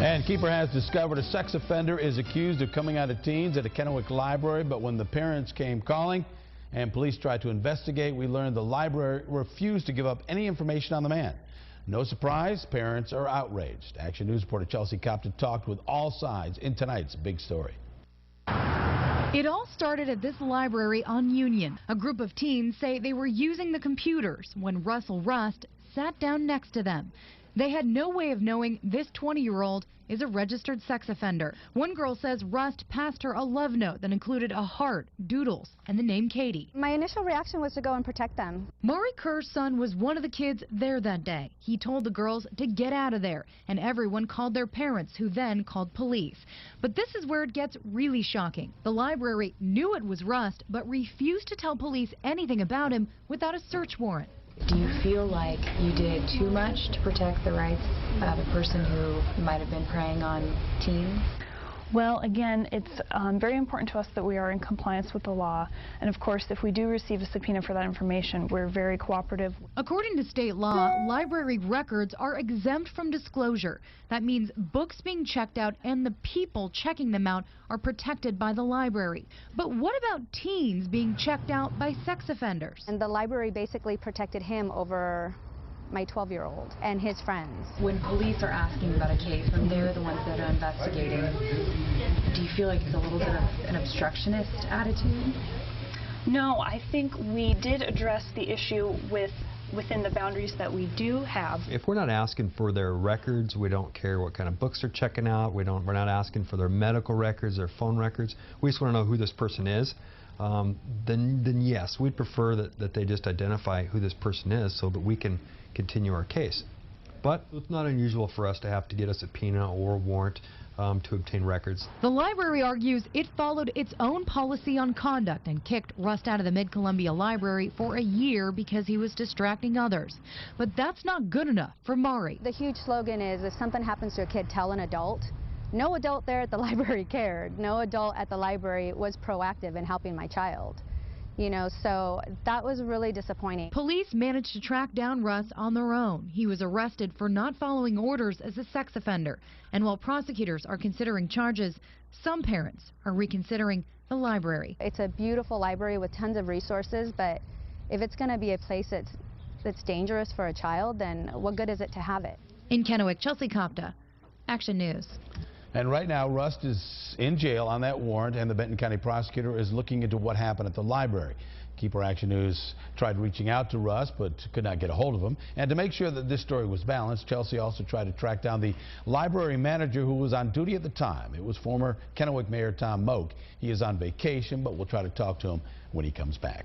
And KEPR has discovered a sex offender is accused of coming out of teens at a Kennewick library, but when the parents came calling and police tried to investigate, we learned the library refused to give up any information on the man. No surprise, parents are outraged. Action News reporter Chelsea Kopta talked with all sides in tonight's big story. It all started at this library on Union. A group of teens say they were using the computers when Russell Rust sat down next to them. They had no way of knowing this 20-year-old is a registered sex offender. One girl says Rust passed her a love note that included a heart, doodles, and the name Katie. My initial reaction was to go and protect them. Mari Kerr's son was one of the kids there that day. He told the girls to get out of there, and everyone called their parents, who then called police. But this is where it gets really shocking. The library knew it was Rust, but refused to tell police anything about him without a search warrant. Do you feel like you did too much to protect the rights of a person who might have been preying on teens? Well, again, it's very important to us that we are in compliance with the law. And of course, if we do receive a subpoena for that information, we're very cooperative. According to state law, library records are exempt from disclosure. That means books being checked out and the people checking them out are protected by the library. But what about teens being checked out by sex offenders? And the library basically protected him over my 12-year-old and his friends. When police are asking about a case, when they're the ones that are investigating, do you feel like it's a little bit of an obstructionist attitude? No, I think we did address the issue within the boundaries that we do have. If we're not asking for their records, we don't care what kind of books they're checking out, we're not asking for their medical records, their phone records, we just want to know who this person is. Then yes, we'd prefer that they just identify who this person is so that we can continue our case. But it's not unusual for us to have to get a subpoena or a warrant to obtain records. The library argues it followed its own policy on conduct and kicked Rust out of the Mid-Columbia Library for a year because he was distracting others. But that's not good enough for Mari. The huge slogan is, if something happens to a kid, tell an adult. No adult there at the library cared. No adult at the library was proactive in helping my child. You know, so that was really disappointing. Police managed to track down Russ on their own. He was arrested for not following orders as a sex offender. And while prosecutors are considering charges, some parents are reconsidering the library. It's a beautiful library with tons of resources, but if it's going to be a place that's dangerous for a child, then what good is it to have it? In Kennewick, Chelsea Kopta, Action News. And right now, Rust is in jail on that warrant, and the Benton County prosecutor is looking into what happened at the library. KEPR Action News tried reaching out to Rust, but could not get a hold of him. And to make sure that this story was balanced, Chelsea also tried to track down the library manager who was on duty at the time. It was former Kennewick Mayor Tom Moak. He is on vacation, but we'll try to talk to him when he comes back.